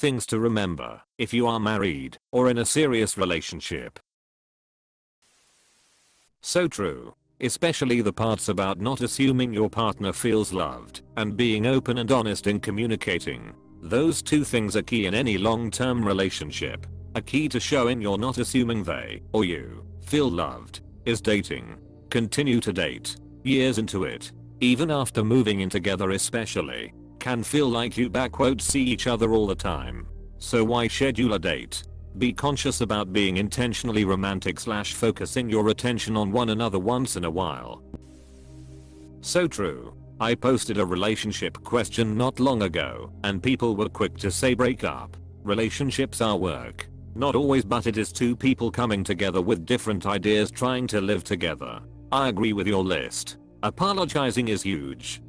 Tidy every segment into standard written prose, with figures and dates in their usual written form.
things to remember if you are married or in a serious relationship. So true. Especially the parts about not assuming your partner feels loved and being open and honest in communicating. Those two things are key in any long-term relationship. A key to showing you're not assuming they or you feel loved is dating. Continue to date. Years into it, even after moving in together especially, can feel like you see each other all the time. So why schedule a date? Be conscious about being intentionally romantic / focusing your attention on one another once in a while. So true. I posted a relationship question not long ago and people were quick to say break up. Relationships are work. Not always, but it is two people coming together with different ideas trying to live together. I agree with your list. Apologizing is huge.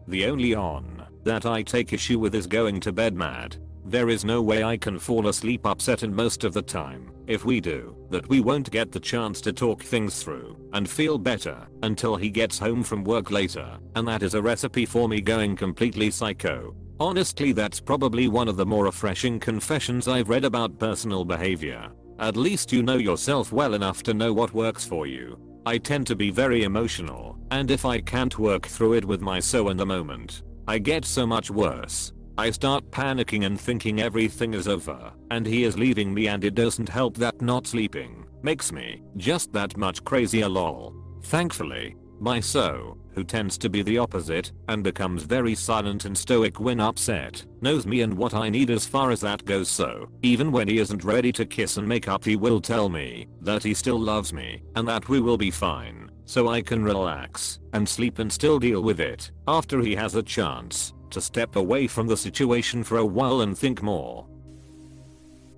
The only on that I take issue with is going to bed mad. There is no way I can fall asleep upset, and most of the time, if we do, that we won't get the chance to talk things through and feel better until he gets home from work later, and that is a recipe for me going completely psycho. Honestly, that's probably one of the more refreshing confessions I've read about personal behavior. At least you know yourself well enough to know what works for you. I tend to be very emotional, and if I can't work through it with my so in the moment, I get so much worse. I start panicking and thinking everything is over and he is leaving me, and it doesn't help that not sleeping makes me just that much crazier lol. Thankfully, my so, who tends to be the opposite and becomes very silent and stoic when upset, knows me and what I need as far as that goes, so even when he isn't ready to kiss and make up, he will tell me that he still loves me and that we will be fine, so I can relax and sleep and still deal with it after he has a chance to step away from the situation for a while and think more.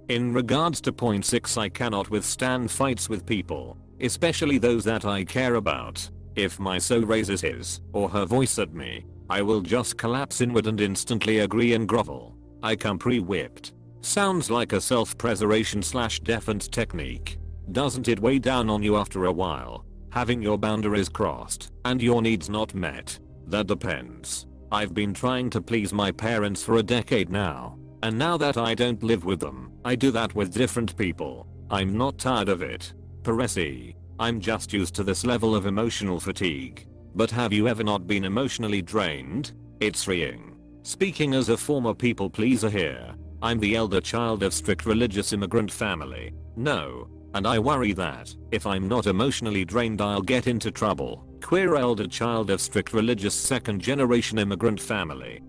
In regards to point 6, I cannot withstand fights with people, especially those that I care about. If my so raises his or her voice at me, I will just collapse inward and instantly agree and grovel. I come pre-whipped. Sounds like a self-preservation / defense technique. Doesn't it weigh down on you after a while, having your boundaries crossed and your needs not met? That depends. I've been trying to please my parents for a decade now, and now that I don't live with them, I do that with different people. I'm not tired of it. Paresi. I'm just used to this level of emotional fatigue. But have you ever not been emotionally drained? It's freeing. Speaking as a former people pleaser here, I'm the elder child of strict religious immigrant family. No. And I worry that, if I'm not emotionally drained, I'll get into trouble. Queer elder child of strict religious second-generation immigrant family.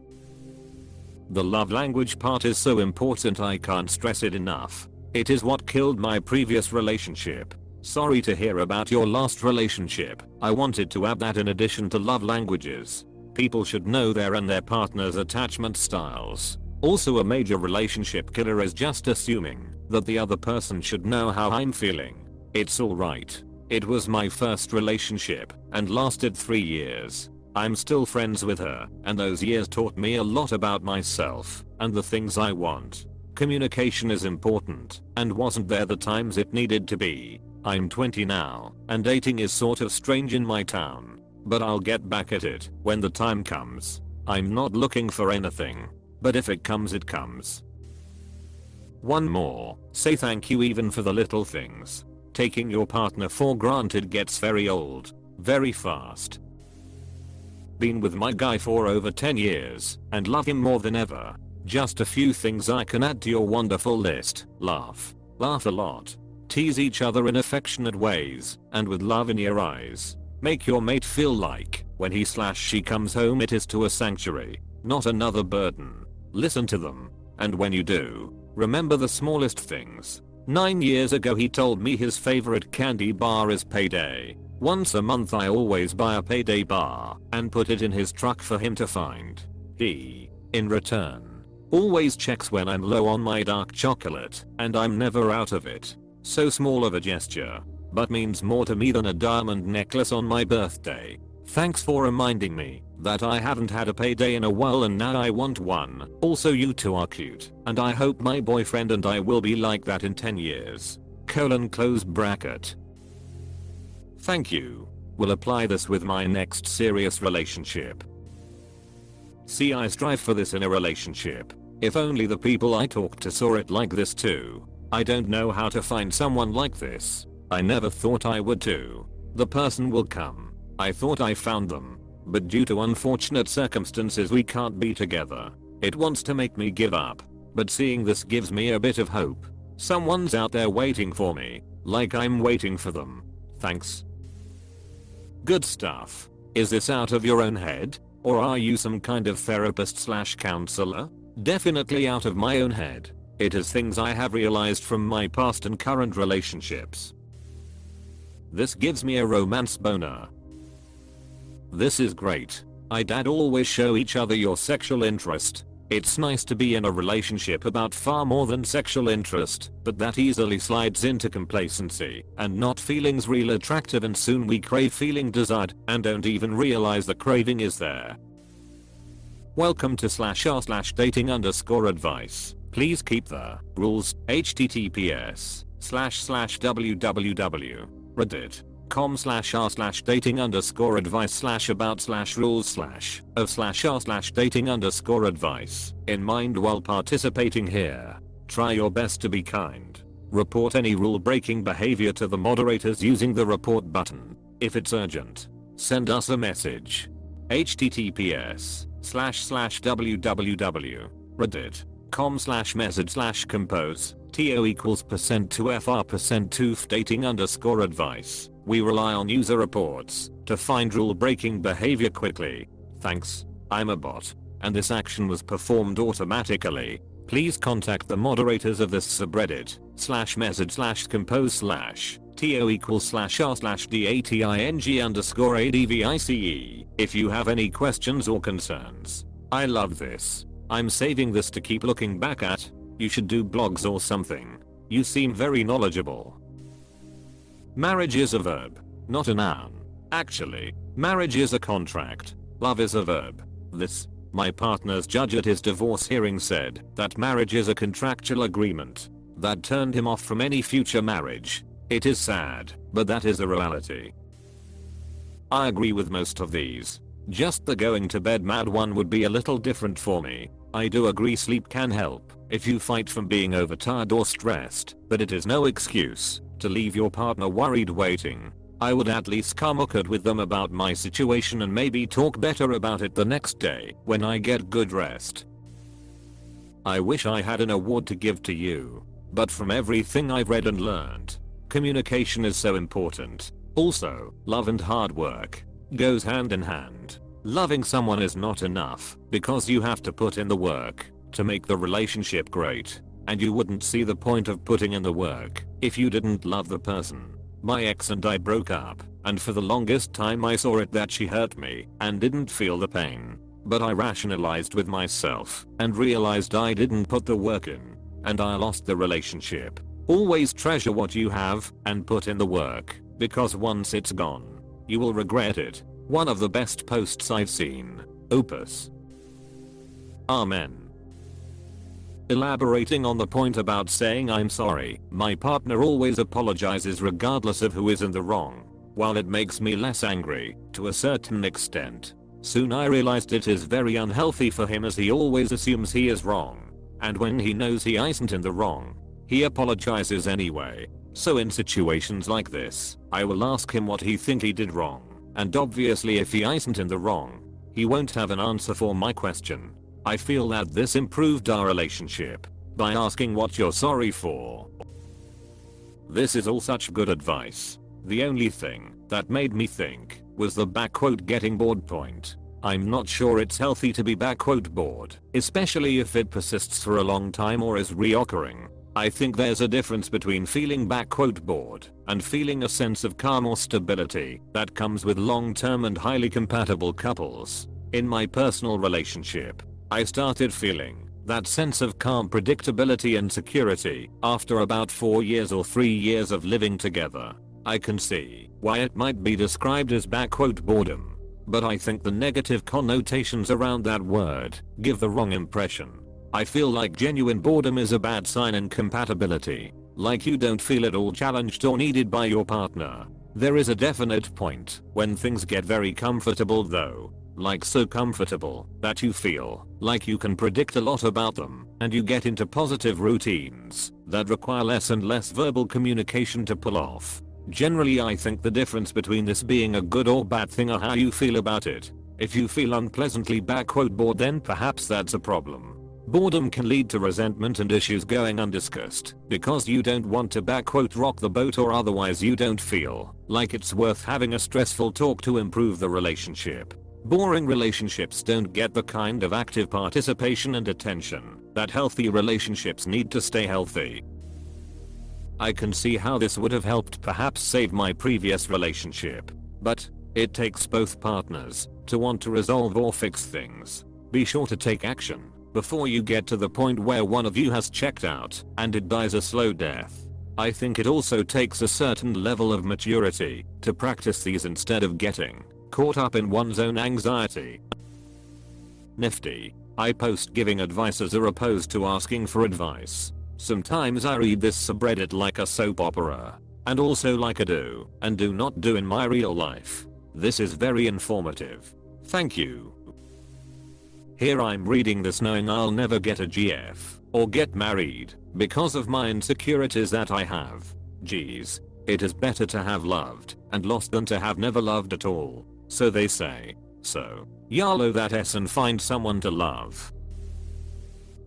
The love language part is so important, I can't stress it enough. It is what killed my previous relationship. Sorry to hear about your last relationship. I wanted to add that in addition to love languages, people should know their and their partner's attachment styles. Also, a major relationship killer is just assuming that the other person should know how I'm feeling. It's alright. It was my first relationship and lasted 3 years. I'm still friends with her, and those years taught me a lot about myself and the things I want. Communication is important and wasn't there the times it needed to be. I'm 20 now, and dating is sort of strange in my town, but I'll get back at it when the time comes. I'm not looking for anything, but if it comes, it comes. One more, say thank you even for the little things. Taking your partner for granted gets very old, very fast. Been with my guy for over 10 years and love him more than ever. Just a few things I can add to your wonderful list. Laugh. Laugh a lot. Tease each other in affectionate ways and with love in your eyes. Make your mate feel like when he/she comes home it is to a sanctuary, not another burden. Listen to them, and when you do, remember the smallest things. 9 years ago he told me his favorite candy bar is Payday. Once a month I always buy a Payday bar and put it in his truck for him to find. He, in return, always checks when I'm low on my dark chocolate, and I'm never out of it. So small of a gesture, but means more to me than a diamond necklace on my birthday. Thanks for reminding me that I haven't had a payday in a while and now I want one. Also, you two are cute, and I hope my boyfriend and I will be like that in 10 years. Close bracket. Thank you. Will apply this with my next serious relationship. See, I strive for this in a relationship. If only the people I talked to saw it like this too. I don't know how to find someone like this. I never thought I would too. The person will come. I thought I found them. But due to unfortunate circumstances we can't be together. It wants to make me give up. But seeing this gives me a bit of hope. Someone's out there waiting for me. Like I'm waiting for them. Thanks. Good stuff. Is this out of your own head? Or are you some kind of therapist/counselor? Definitely out of my own head. It is things I have realized from my past and current relationships. This gives me a romance boner. This is great. I'd always show each other your sexual interest. It's nice to be in a relationship about far more than sexual interest, but that easily slides into complacency and not feelings real attractive, and soon we crave feeling desired and don't even realize the craving is there. Welcome to /r/dating_advice. Please keep the rules. https://www.reddit.com/r/dating_advice/about/rules/of/r/dating_advice in mind while participating here. Try your best to be kind. Report any rule-breaking behavior to the moderators using the report button. If it's urgent, send us a message. https://www.reddit.com/message/compose TO equals %2FR%2F dating_advice. We rely on user reports to find rule-breaking behavior quickly. Thanks. I'm a bot, and this action was performed automatically. Please contact the moderators of this subreddit /message/compose/ TO equals /r/dating_advice if you have any questions or concerns. I love this. I'm saving this to keep looking back at. You should do blogs or something. You seem very knowledgeable. Marriage is a verb, not a noun. Actually, marriage is a contract. Love is a verb. My partner's judge at his divorce hearing said that marriage is a contractual agreement. That turned him off from any future marriage. It is sad, but that is a reality. I agree with most of these. Just the going to bed mad one would be a little different for me. I do agree sleep can help if you fight from being overtired or stressed, but it is no excuse to leave your partner worried waiting. I would at least communicate with them about my situation and maybe talk better about it the next day when I get good rest. I wish I had an award to give to you, but from everything I've read and learned, communication is so important. Also, love and hard work goes hand in hand. Loving someone is not enough because you have to put in the work to make the relationship great, and you wouldn't see the point of putting in the work if you didn't love the person. My ex and I broke up, and for the longest time I saw it that she hurt me and didn't feel the pain. But I rationalized with myself and realized I didn't put the work in, and I lost the relationship. Always treasure what you have and put in the work, because once it's gone, you will regret it. One of the best posts I've seen. Opus. Amen. Elaborating on the point about saying I'm sorry, my partner always apologizes regardless of who is in the wrong. While it makes me less angry, to a certain extent, soon I realized it is very unhealthy for him as he always assumes he is wrong. And when he knows he isn't in the wrong, he apologizes anyway. So in situations like this, I will ask him what he think he did wrong. And obviously if he isn't in the wrong, he won't have an answer for my question. I feel that this improved our relationship by asking what you're sorry for. This is all such good advice. The only thing that made me think was the "getting bored" point. I'm not sure it's healthy to be "bored", especially if it persists for a long time or is reoccurring. I think there's a difference between feeling "bored" and feeling a sense of calm or stability that comes with long-term and highly compatible couples. In my personal relationship, I started feeling that sense of calm predictability and security after about 4 years or 3 years of living together. I can see why it might be described as "boredom", but I think the negative connotations around that word give the wrong impression. I feel like genuine boredom is a bad sign in compatibility, like you don't feel at all challenged or needed by your partner. There is a definite point when things get very comfortable though. like so comfortable that you feel like you can predict a lot about them, and you get into positive routines that require less and less verbal communication to pull off. Generally, I think the difference between this being a good or bad thing are how you feel about it. If you feel unpleasantly bored, then perhaps that's a problem. Boredom can lead to resentment and issues going undiscussed because you don't want to rock the boat, or otherwise you don't feel like it's worth having a stressful talk to improve the relationship. Boring relationships don't get the kind of active participation and attention that healthy relationships need to stay healthy. I can see how this would have helped perhaps save my previous relationship, but it takes both partners to want to resolve or fix things. Be sure to take action before you get to the point where one of you has checked out and it dies a slow death. I think it also takes a certain level of maturity to practice these instead of getting caught up in one's own anxiety. Nifty. I post giving advice as opposed to asking for advice. Sometimes I read this subreddit like a soap opera, and also like a do and do not do in my real life. This is very informative. Thank you. Here I'm reading this knowing I'll never get a GF or get married because of my insecurities that I have. Geez, it is better to have loved and lost than to have never loved at all. So they say. So, YOLO that S and find someone to love.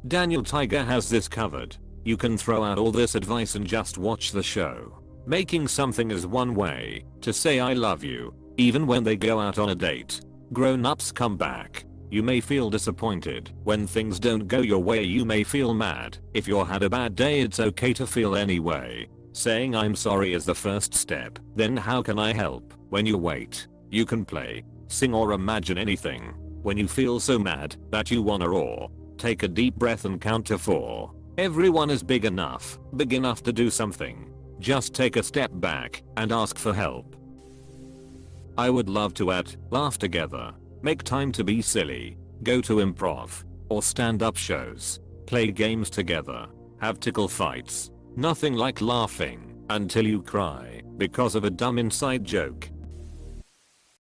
Daniel Tiger has this covered. You can throw out all this advice and just watch the show. Making something is one way to say I love you, even when they go out on a date. Grown-ups come back. You may feel disappointed when things don't go your way. You may feel mad. If you had a bad day, it's okay to feel anyway. Saying I'm sorry is the first step. Then how can I help? When you wait, you can play, sing or imagine anything. When you feel so mad that you wanna roar, take a deep breath and count to 4. Everyone is big enough to do something. Just take a step back and ask for help. I would love to laugh together, make time to be silly, go to improv or stand-up shows, play games together, have tickle fights. Nothing like laughing until you cry because of a dumb inside joke.